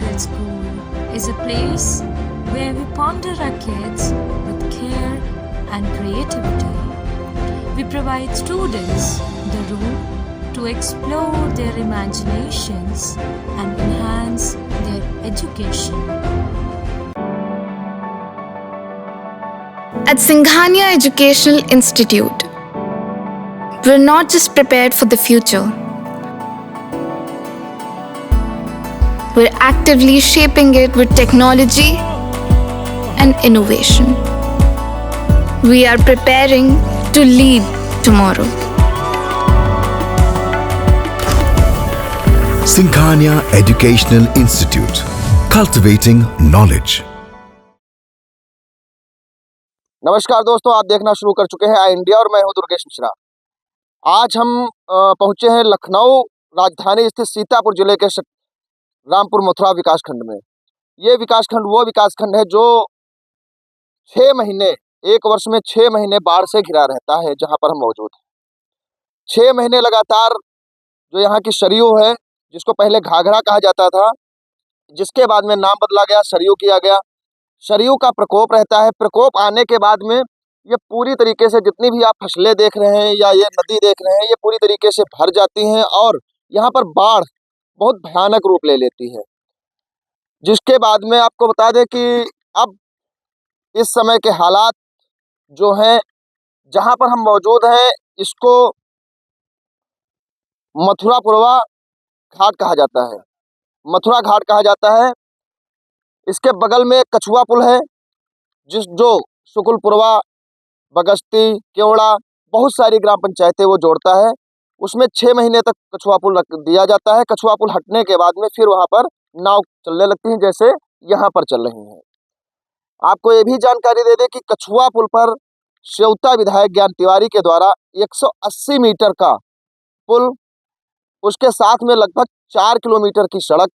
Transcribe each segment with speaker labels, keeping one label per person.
Speaker 1: That school is a place where we ponder our kids with care and creativity. We provide students the room to explore their imaginations and enhance their education.
Speaker 2: At Singhania Educational Institute, we're not just prepared for the future, we're actively shaping it with technology and innovation. We are preparing to lead tomorrow.
Speaker 3: Singhania Educational Institute, cultivating knowledge.
Speaker 4: नमस्कार दोस्तों, आप देखना शुरू कर चुके हैं आई India और मैं हूं दुर्गेश मिश्रा। आज हम पहुंचे हैं लखनऊ राजधानी स्थित सीतापुर जिले के रामपुर मथुरा विकासखंड में। ये विकासखंड वो विकासखंड है जो 6 महीने, एक वर्ष में 6 महीने बाढ़ से घिरा रहता है, जहां पर हम मौजूद हैं। 6 महीने लगातार जो यहाँ की सरयू है, जिसको पहले घाघरा कहा जाता था, जिसके बाद में नाम बदला गया, सरयू किया गया। सरयू का प्रकोप रहता है। प्रकोप आने के बाद में ये पूरी तरीके से जितनी भी आप फसलें देख रहे हैं या ये नदी देख रहे हैं, ये पूरी तरीके से भर जाती हैं और यहाँ पर बाढ़ बहुत भयानक रूप ले लेती है। जिसके बाद में आपको बता दें कि अब इस समय के हालात जो हैं, जहाँ पर हम मौजूद हैं, इसको मथुरापुरवा घाट कहा जाता है। मथुरा घाट कहा जाता है। इसके बगल में एक कछुआ पुल है, जो सुकुलपुरवा, बगस्ती, केवड़ा, बहुत सारी ग्राम पंचायतें वो जोड़ता है। उसमें 6 महीने तक कछुआ पुल रख दिया जाता है। कछुआ पुल हटने के बाद में फिर वहाँ पर नाव चलने लगती हैं, जैसे यहाँ पर चल रही हैं। आपको ये भी जानकारी दे दें कि कछुआ पुल पर सेवता विधायक ज्ञान तिवारी के द्वारा 180 मीटर का पुल, उसके साथ में लगभग 4 किलोमीटर की सड़क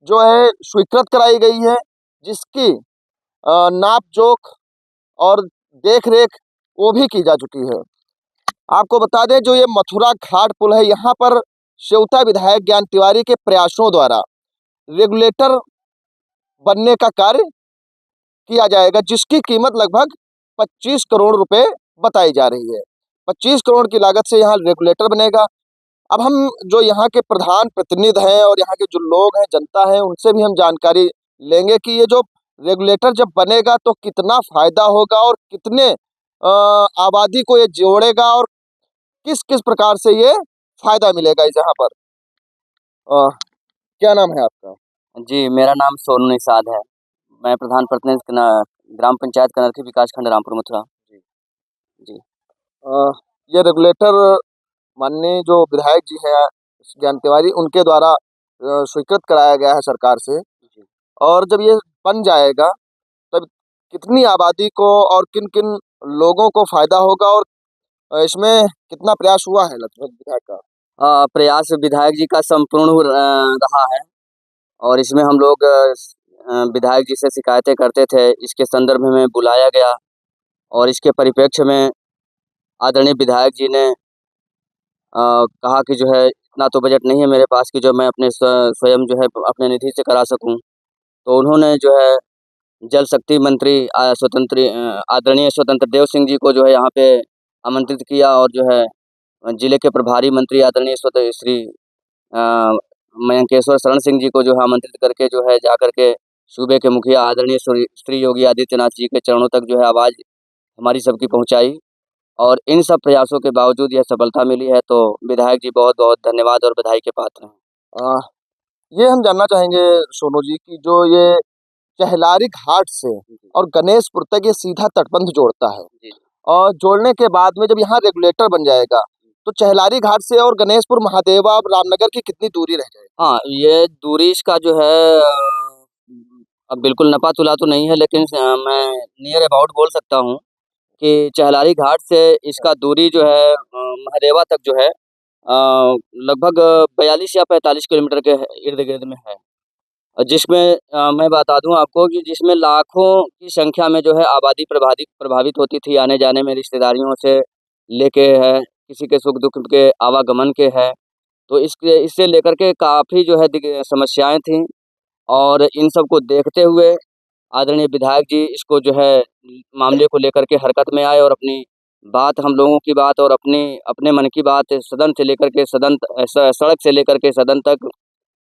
Speaker 4: जो है स्वीकृत कराई गई है, जिसकी नाप जोख और देख रेख वो भी की जा चुकी है। आपको बता दें, जो ये मथुरा घाट पुल है, यहाँ पर सेवता विधायक ज्ञान तिवारी के प्रयासों द्वारा रेगुलेटर बनने का कार्य किया जाएगा, जिसकी कीमत लगभग 25 करोड़ रुपए बताई जा रही है। 25 करोड़ की लागत से यहाँ रेगुलेटर बनेगा। अब हम जो यहाँ के प्रधान प्रतिनिधि हैं और यहाँ के जो लोग हैं, जनता है, उनसे भी हम जानकारी लेंगे कि ये जो रेगुलेटर जब बनेगा तो कितना फायदा होगा और कितने आबादी को ये जोड़ेगा और किस किस प्रकार से ये फायदा मिलेगा इस यहाँ पर। क्या नाम है आपका?
Speaker 5: जी, मेरा नाम सोनू निषाद है। मैं प्रधान प्रतिनिधि ग्राम पंचायत कनरखी विकासखंड रामपुर मथुरा। जी।
Speaker 4: ये रेगुलेटर माननीय जो विधायक जी हैं ज्ञान तिवारी, उनके द्वारा स्वीकृत कराया गया है सरकार से। और जब ये बन जाएगा तब कितनी आबादी को और किन किन लोगों को फायदा होगा और इसमें कितना प्रयास हुआ है लगभग विधायक का?
Speaker 5: प्रयास विधायक जी का संपूर्ण रहा है और इसमें हम लोग विधायक जी से शिकायतें करते थे। इसके संदर्भ में बुलाया गया और इसके परिप्रेक्ष्य में आदरणीय विधायक जी ने कहा कि जो है इतना तो बजट नहीं है मेरे पास कि जो मैं अपने स्वयं जो है अपने निधि से करा सकूं। तो उन्होंने जो है जल शक्ति मंत्री आदरणीय स्वतंत्र देव सिंह जी को जो है यहाँ पे आमंत्रित किया और जो है जिले के प्रभारी मंत्री आदरणीय श्री मयंकेश्वर शरण सिंह जी को जो है आमंत्रित करके जो है जा करके सूबे के मुखिया आदरणीय श्री योगी आदित्यनाथ जी के चरणों तक जो है आवाज़ हमारी सबकी पहुँचाई और इन सब प्रयासों के बावजूद यह सफलता मिली है। तो विधायक जी बहुत बहुत धन्यवाद और बधाई के पात्र हैं।
Speaker 4: ये हम जानना चाहेंगे सोनू जी की जो ये चहलारी घाट से और गणेशपुर तक ये सीधा तटबंध जोड़ता है, और जोड़ने के बाद में जब यहाँ रेगुलेटर बन जाएगा तो चहलारी घाट से और गणेशपुर, महादेवा और रामनगर की कितनी दूरी रह जाएगी?
Speaker 5: हाँ, ये दूरी इसका जो है अब बिल्कुल नपा तुला तो नहीं है, लेकिन मैं नियर अबाउट बोल सकता हूँ कि चहलारी घाट से इसका दूरी जो है महादेवा तक जो है लगभग 42 या 45 किलोमीटर के इर्द गिर्द में है। जिसमें मैं बता दूं आपको कि जिसमें लाखों की संख्या में जो है आबादी प्रभावित होती थी आने जाने में, रिश्तेदारियों से लेके है, किसी के सुख दुख के आवागमन के है। तो इससे लेकर के काफ़ी जो है समस्याएं थी और इन सब को देखते हुए आदरणीय विधायक जी इसको जो है मामले को लेकर के हरकत में आए और अपनी बात, हम लोगों की बात और अपने मन की बात सदन से लेकर के सड़क से लेकर के सदन तक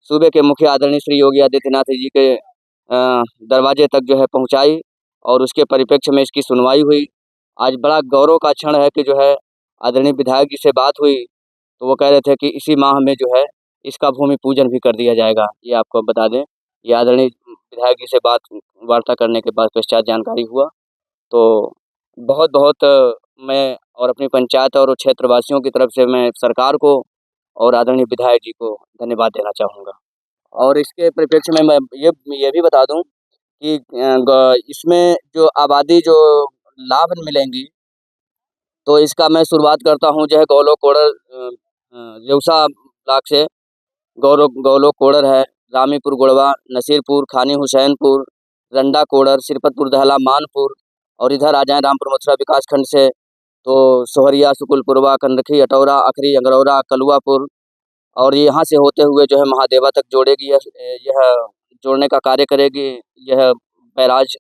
Speaker 5: सूबे के मुखिया आदरणीय श्री योगी आदित्यनाथ जी के दरवाजे तक जो है पहुंचाई और उसके परिप्रेक्ष्य में इसकी सुनवाई हुई। आज बड़ा गौरव का क्षण है कि जो है आदरणीय विधायक जी से बात हुई तो वो कह रहे थे कि इसी माह में जो है इसका भूमि पूजन भी कर दिया जाएगा। ये आपको बता दें, ये आदरणीय विधायक जी से वार्ता करने के बाद पश्चात जानकारी हुआ। तो बहुत बहुत मैं और अपनी पंचायत और क्षेत्रवासियों की तरफ से मैं सरकार को और आदरणीय विधायक जी को धन्यवाद देना चाहूँगा। और इसके परिप्रेक्ष्य में मैं ये भी बता दूं कि इसमें जो आबादी जो लाभ मिलेंगी तो इसका मैं शुरुआत करता हूं जो है गौलो कोड़र रेउसा ब्लॉक से। गौलो कोड़र है, रामीपुर गोड़वा, नसीरपुर, खानी हुसैनपुर, रंडा कोड़र, सिरपतपुर दहला, मानपुर और इधर आ जाएँ रामपुर मथुरा विकास खंड से तो सोहरिया, सुकुलपुरवा, कंडखी, अटौरा, अखरी, अंगरौरा, कलुआपुर और यहाँ से होते हुए जो है महादेवा तक जोड़ेगी। यह जोड़ने का कार्य करेगी यह बैराज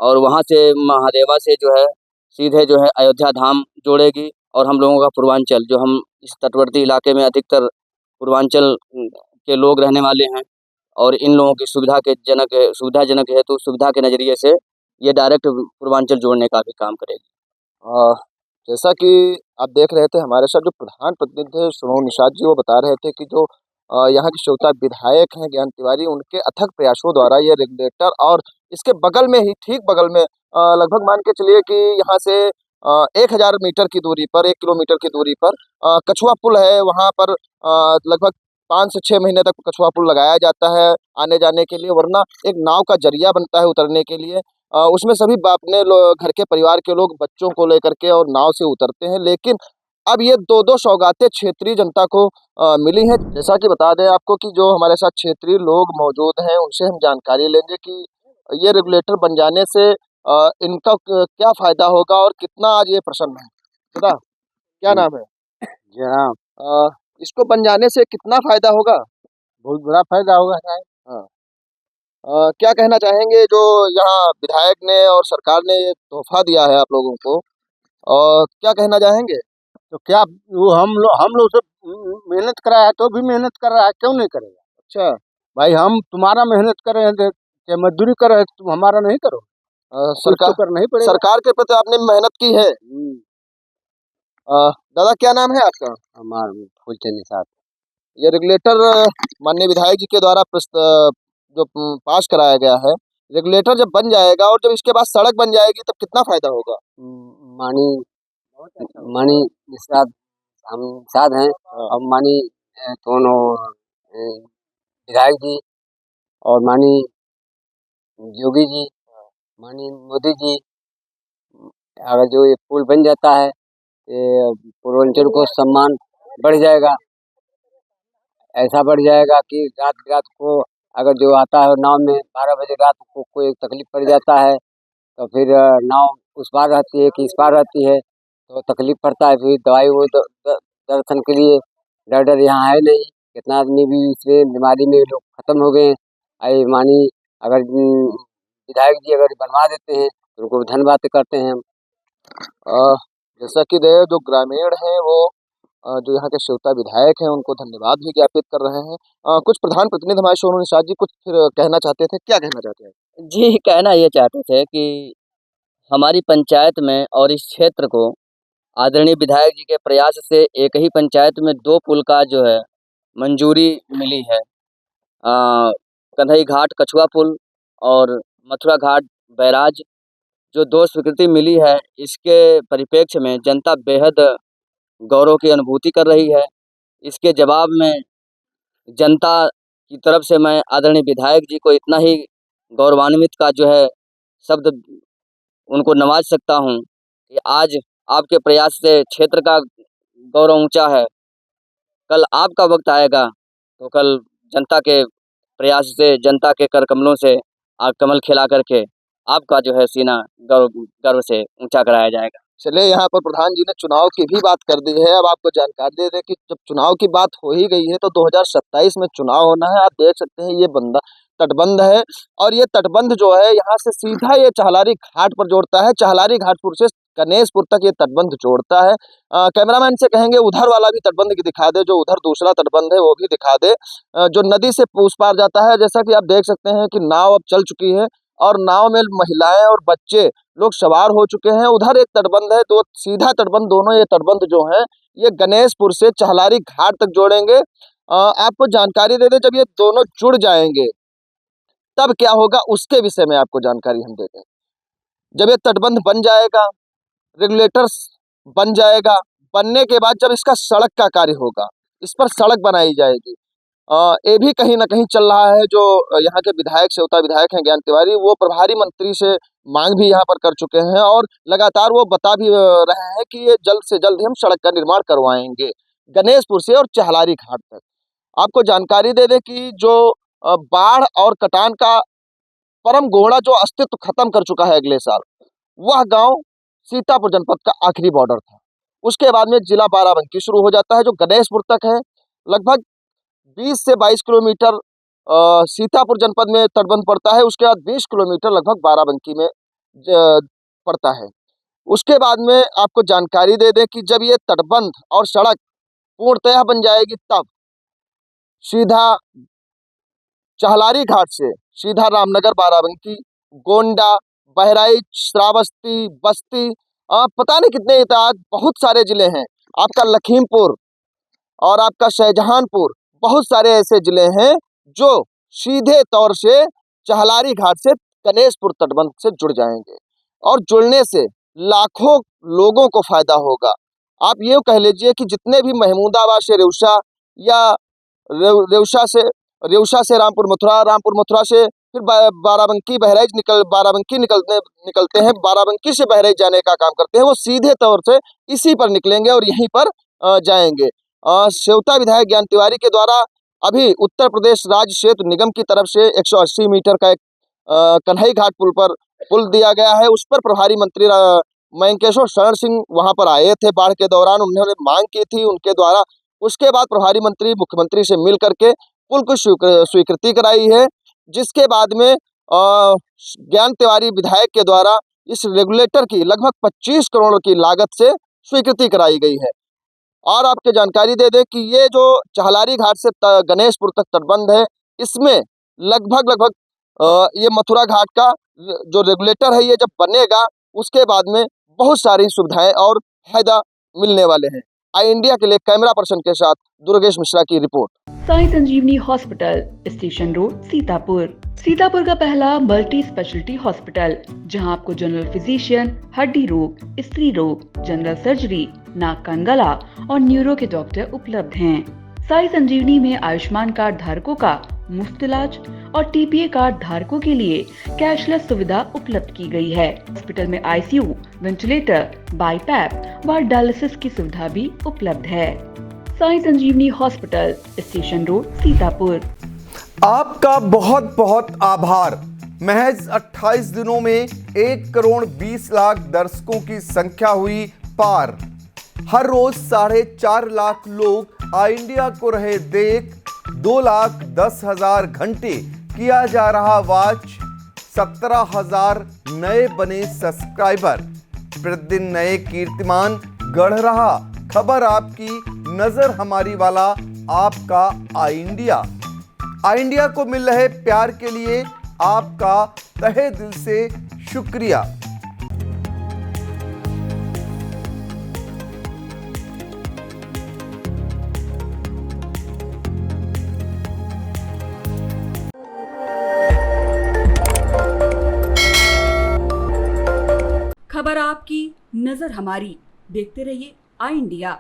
Speaker 5: और वहाँ से महादेवा से जो है सीधे जो है अयोध्या धाम जोड़ेगी। और हम लोगों का पूर्वांचल, जो हम इस तटवर्ती इलाके में अधिकतर पूर्वांचल के लोग रहने वाले हैं और इन लोगों की सुविधाजनक हेतु सुविधा के नज़रिए से ये डायरेक्ट पूर्वांचल जोड़ने का भी काम करेगी।
Speaker 4: अ, जैसा कि आप देख रहे थे हमारे साथ जो प्रधान प्रतिनिधि थे सुनील निषाद जी, वो बता रहे थे कि जो यहाँ के श्रोता विधायक हैं ज्ञान तिवारी, उनके अथक प्रयासों द्वारा ये रेगुलेटर और इसके बगल में ही, ठीक बगल में लगभग मान के चलिए कि यहाँ से 1000 मीटर की दूरी पर, 1 किलोमीटर की दूरी पर कछुआ पुल है। वहाँ पर लगभग 5 से 6 महीने तक कछुआ पुल लगाया जाता है आने जाने के लिए, वरना एक नाव का जरिया बनता है उतरने के लिए। उसमें सभी अपने घर के परिवार के लोग बच्चों को लेकर के और नाव से उतरते हैं। लेकिन अब ये 2-2 सौगातें क्षेत्रीय जनता को मिली हैं। जैसा कि बता दें आपको कि जो हमारे साथ क्षेत्रीय लोग मौजूद हैं, उनसे हम जानकारी लेंगे कि ये रेगुलेटर बन जाने से इनका क्या फ़ायदा होगा और कितना आज ये प्रसन्न है। दादा, क्या नाम है?
Speaker 6: जी हाँ,
Speaker 4: इसको बन जाने से कितना फ़ायदा होगा?
Speaker 6: बहुत बड़ा फायदा होगा साहब।
Speaker 4: हाँ। क्या कहना चाहेंगे जो यहाँ विधायक ने और सरकार ने ये तोहफ़ा दिया है आप लोगों को, और क्या कहना चाहेंगे?
Speaker 6: तो क्या वो हम लोग से मेहनत करा है तो भी मेहनत कर रहा है, क्यों नहीं करेगा?
Speaker 4: अच्छा,
Speaker 6: भाई हम तुम्हारा मेहनत कर रहे हैं क्या मजदूरी कर रहे हैं, तुम हमारा नहीं करो? कुछ तो
Speaker 4: सरकार
Speaker 6: करना ही पड़ेगा।
Speaker 4: सरकार के प्रति आपने मेहनत की है। दादा, क्या नाम है आपका?
Speaker 6: हमार फूलचंद निषाद।
Speaker 4: ये रेगुलेटर माननीय विधायक जी के द्वारा जो पास कराया गया है, रेगुलेटर जब बन जाएगा और जब इसके बाद सड़क बन जाएगी तब कितना फ़ायदा होगा?
Speaker 6: मानी मानी निषाद, हम निषाद हैं
Speaker 4: हाँ।
Speaker 6: और मानी दोनों विधायक जी और मानी योगी जी, मानी मोदी जी, अगर जो ये पुल बन जाता है ये पूर्वांचल को सम्मान बढ़ जाएगा। ऐसा बढ़ जाएगा कि रात को अगर जो आता है नाव में 12 बजे रात को कोई तकलीफ पड़ जाता है तो फिर नाव उस पार रहती है कि इस पार रहती है तो तकलीफ पड़ता है। फिर दवाई वो दर्शन के लिए डॉक्टर यहाँ है नहीं, कितना आदमी भी इसमें बीमारी में लोग खत्म हो गए हैं। आई मानी अगर विधायक जी अगर बनवा देते हैं तो उनको धन्यवाद करते हैं हम।
Speaker 4: जैसा कि जो ग्रामीण हैं वो जो यहाँ के श्रोता विधायक हैं उनको धन्यवाद भी ज्ञापित कर रहे हैं। कुछ प्रधान प्रतिनिधि हमारे सोनू निषाद जी कुछ फिर कहना चाहते थे, क्या कहना चाहते हैं?
Speaker 5: जी, कहना ये चाहते थे कि हमारी पंचायत में और इस क्षेत्र को आदरणीय विधायक जी के प्रयास से एक ही पंचायत में 2 पुल का जो है मंजूरी मिली है। कन्हई घाट कछुआ पुल और मथुरा घाट बैराज, जो 2 स्वीकृति मिली है, इसके परिप्रेक्ष्य में जनता बेहद गौरव की अनुभूति कर रही है। इसके जवाब में जनता की तरफ से मैं आदरणीय विधायक जी को इतना ही गौरवान्वित का जो है शब्द उनको नवाज सकता हूँ कि आज आपके प्रयास से क्षेत्र का गौरव ऊंचा है। कल आपका वक्त आएगा तो कल जनता के प्रयास से, जनता के कर कमलों से कमल खिला करके आपका जो है सीना गर्व गर्व से ऊंचा कराया जाएगा।
Speaker 4: चले यहाँ पर प्रधान जी ने चुनाव की भी बात कर दी है। अब आपको जानकारी दे दें कि जब चुनाव की बात हो ही गई है तो 2027 में चुनाव होना है। आप देख सकते हैं ये बंदा तटबंध है और ये तटबंध जो है यहाँ से सीधा ये चहलारी घाट पर जोड़ता है। चहलारी घाटपुर से गणेशपुर तक ये तटबंध जोड़ता है। कैमरामैन से कहेंगे उधर वाला भी तटबंध की दिखा दे, जो उधर दूसरा तटबंध है वो भी दिखा दे, जो नदी से उस पार जाता है। जैसा कि आप देख सकते हैं कि नाव अब चल चुकी है और नाव में महिलाएं और बच्चे लोग सवार हो चुके हैं। उधर एक तटबंध है, तो सीधा तटबंध, दोनों ये तटबंध जो है ये गणेशपुर से चहलारी घाट तक जोड़ेंगे। आपको जानकारी दे दें, जब ये दोनों जुड़ जाएंगे तब क्या होगा उसके विषय में आपको जानकारी हम देते हैं। जब ये तटबंध बन जाएगा, रेगुलेटर्स बन जाएगा, बनने के बाद जब इसका सड़क का कार्य होगा, इस पर सड़क बनाई जाएगी। ये भी कहीं ना कहीं चल रहा है। जो यहाँ के विधायक, सेवता विधायक हैं ज्ञान तिवारी, वो प्रभारी मंत्री से मांग भी यहाँ पर कर चुके हैं और लगातार वो बता भी रहे हैं कि ये जल्द से जल्द हम सड़क का निर्माण करवाएंगे गणेशपुर से और चहलारी घाट तक। आपको जानकारी दे दें कि जो बाढ़ और कटान का परम गोड़ा जो अस्तित्व खत्म कर चुका है अगले साल, वह गांव सीतापुर जनपद का आखिरी बॉर्डर था। उसके बाद में जिला बाराबंकी शुरू हो जाता है जो गणेशपुर तक है। लगभग 20 से 22 किलोमीटर सीतापुर जनपद में तटबंध पड़ता है। उसके बाद 20 किलोमीटर लगभग बाराबंकी में पड़ता है। उसके बाद में आपको जानकारी दे दें कि जब ये तटबंध और सड़क पूर्णतः बन जाएगी तब सीधा चहलारी घाट से सीधा रामनगर, बाराबंकी, गोंडा, बहराइच, श्रावस्ती, बस्ती, पता नहीं कितने बहुत सारे जिले हैं। आपका लखीमपुर और आपका शाहजहांपुर, बहुत सारे ऐसे जिले हैं जो सीधे तौर से चहलारी घाट से गणेशपुर तटबंध से जुड़ जाएंगे और जुड़ने से लाखों लोगों को फायदा होगा। आप ये कह लीजिए कि जितने भी महमूदाबाद से रेउसा या रेउसा से रामपुर मथुरा से फिर बाराबंकी बहराइच निकलते हैं, बाराबंकी से बहराइच जाने का काम करते हैं, वो सीधे तौर से इसी पर निकलेंगे और यहीं पर जाएंगे। सेवता विधायक ज्ञान तिवारी के द्वारा अभी उत्तर प्रदेश राज्य सेतु निगम की तरफ से 180 मीटर का एक कन्हई घाट पुल पर पुल दिया गया है। उस पर प्रभारी मंत्री मयंकेश्वर शरण सिंह वहां पर आए थे बाढ़ के दौरान, उन्होंने मांग की थी उनके द्वारा। उसके बाद प्रभारी मंत्री मुख्यमंत्री से मिल करके पुल को स्वीकृति कराई है, जिसके बाद में ज्ञान तिवारी विधायक के द्वारा इस रेगुलेटर की लगभग 25 करोड़ की लागत से स्वीकृति कराई गई है। और आपके जानकारी दे दें कि ये जो चहलारी घाट से गणेशपुर तक तटबंध है, इसमें लगभग ये मथुरा घाट का जो रेगुलेटर है ये जब बनेगा उसके बाद में बहुत सारी सुविधाएं और फायदा मिलने वाले हैं। आई इंडिया के लिए कैमरा पर्सन के साथ दुर्गेश मिश्रा की रिपोर्ट।
Speaker 7: साई संजीवनी हॉस्पिटल, स्टेशन रोड, सीतापुर का पहला मल्टी स्पेशलिटी हॉस्पिटल, जहां आपको जनरल फिजिशियन, हड्डी रोग, स्त्री रोग, जनरल सर्जरी, नाक कान गला और न्यूरो के डॉक्टर उपलब्ध हैं। साई संजीवनी में आयुष्मान कार्ड धारकों का मुफ्त इलाज और टीपीए कार्ड धारकों के लिए कैशलेस सुविधा उपलब्ध की गई है। हॉस्पिटल में आईसीयू, वेंटिलेटर, बाईपैप व डायलिसिस की सुविधा भी उपलब्ध है। साई संजीवनी हॉस्पिटल, स्टेशन रोड, सीतापुर।
Speaker 8: आपका बहुत बहुत आभार। महज 28 दिनों में 1 करोड़ 20 लाख दर्शकों की संख्या हुई पार। हर रोज 4.5 लाख लोग आई इंडिया को रहे देख। 2,10,000 घंटे किया जा रहा वॉच। 17,000 नए बने सब्सक्राइबर। प्रतिदिन नए कीर्तिमान गढ़ रहा। खबर आपकी, नजर हमारी वाला आपका आई इंडिया। आई इंडिया को मिल रहे प्यार के लिए आपका तहे दिल से शुक्रिया।
Speaker 9: खबर आपकी, नजर हमारी। देखते रहिए आई इंडिया।